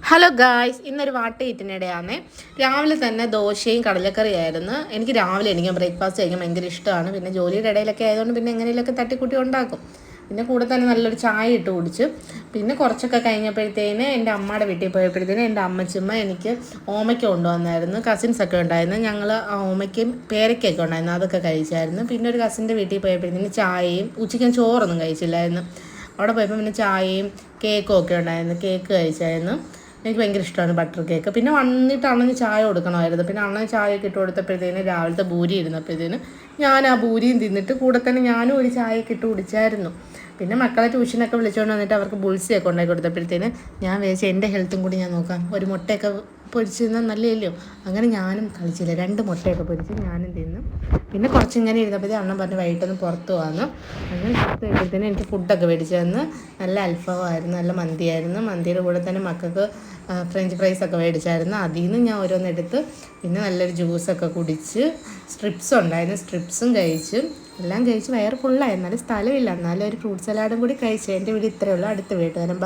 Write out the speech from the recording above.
Hello guys, ഇന്നൊരു വാട്ടയിട്ടിനിടെയാണ്. രാവിലെ തന്നെ ദോശയും കടലക്കറിയായിരുന്നു. എനിക്ക് രാവിലെ ബ്രേക്ക്ഫാസ്റ്റ് കഴിക്കാൻ ഭയങ്കര ഇഷ്ടമാണ്. പിന്നെ ജോലിയുടെ ഇടയിലൊക്കെ ആയതുകൊണ്ട് പിന്നെ എങ്ങനെയൊക്കെ തട്ടിക്കൂട്ടി ഉണ്ടാക്കും. പിന്നെ കൂടെ തന്നെ നല്ലൊരു ചായ ഇട്ട് കുടിച്ചു. പിന്നെ കുറച്ചൊക്കെ കഴിഞ്ഞപ്പോഴത്തേന് എൻ്റെ അമ്മയുടെ വീട്ടിൽ പോയപ്പോഴത്തേന് എൻ്റെ അമ്മച്ചിമ്മ എനിക്ക് ഓമയ്ക്ക കൊണ്ടുവന്നായിരുന്നു. കസിൻസൊക്കെ ഉണ്ടായിരുന്നു. ഞങ്ങൾ ഓമയ്ക്കും പേരയ്ക്കൊക്കെ ഉണ്ടായിരുന്നു, അതൊക്കെ കഴിച്ചായിരുന്നു. പിന്നെ ഒരു കസിൻ്റെ വീട്ടിൽ പോയപ്പോഴത്തേന് ചായയും, ഉച്ചയ്ക്ക് ചോറൊന്നും കഴിച്ചില്ലായിരുന്നു. അവിടെ പോയപ്പോൾ പിന്നെ ചായയും കേക്കും ഒക്കെ ഉണ്ടായിരുന്നു. കേക്ക് കഴിച്ചായിരുന്നു. എനിക്ക് ഭയങ്കര ഇഷ്ടമാണ് ബട്ടർ കേക്ക്. പിന്നെ വന്നിട്ട് അണ്ണന് ചായ കൊടുക്കണമായിരുന്നു. പിന്നെ അണ്ണന് ചായയൊക്കെ ഇട്ട് കൊടുത്തപ്പോഴത്തേന് രാവിലത്തെ ഭൂരി ഇരുന്നപ്പോഴത്തേന് ഞാൻ ആ ഭൂരിയും തിന്നിട്ട് കൂടെ തന്നെ ഞാനും ഒരു ചായയൊക്കെ ഇട്ട് കുടിച്ചായിരുന്നു. പിന്നെ മക്കളെ ട്യൂഷനൊക്കെ വിളിച്ചുകൊണ്ട് വന്നിട്ട് അവർക്ക് ബുൾസിയൊക്കെ ഉണ്ടാക്കി കൊടുത്തപ്പോഴത്തേന് ഞാൻ വിചാരിച്ചു എൻ്റെ ഹെൽത്തും കൂടി ഞാൻ നോക്കാം, ഒരു മുട്ടയൊക്കെ പൊരിച്ചിരുന്നാൽ നല്ലതല്ലോ. അങ്ങനെ ഞാനും കളിച്ചില്ല, 2 മുട്ടയൊക്കെ പൊരിച്ച് ഞാനും തിന്നു. പിന്നെ കുറച്ചിങ്ങനെ ഇരുന്നപ്പോഴത്തേക്കും അണ്ണൻ പറഞ്ഞ് വൈകിട്ടൊന്ന് പുറത്ത് പോകാമെന്ന്. അങ്ങനെ പുറത്ത് കഴിയുമ്പോഴത്തേനും എനിക്ക് ഫുഡൊക്കെ മേടിച്ച് തന്ന്. നല്ല അൽഫാമായിരുന്നു, നല്ല മന്തിയായിരുന്നു. മന്തിയുടെ കൂടെ തന്നെ മക്കൾക്ക് ഫ്രഞ്ച് ഫ്രൈസൊക്കെ മേടിച്ചായിരുന്നു. അതിൽ നിന്ന് ഞാൻ ഓരോന്നെടുത്ത് പിന്നെ നല്ലൊരു ജ്യൂസൊക്കെ കുടിച്ച്, സ്ട്രിപ്സ് ഉണ്ടായിരുന്നു, സ്ട്രിപ്സും കഴിച്ച് എല്ലാം കഴിച്ച് വയറ് ഫുള്ളായി. എന്നാലും സ്ഥലമില്ല, എന്നാലും ഒരു ഫ്രൂട്ട് സലാഡും കൂടി കഴിച്ചു. എൻ്റെ വീട് ഇത്രയേ ഉള്ളൂ. അടുത്ത വീട്ടുകാരൻ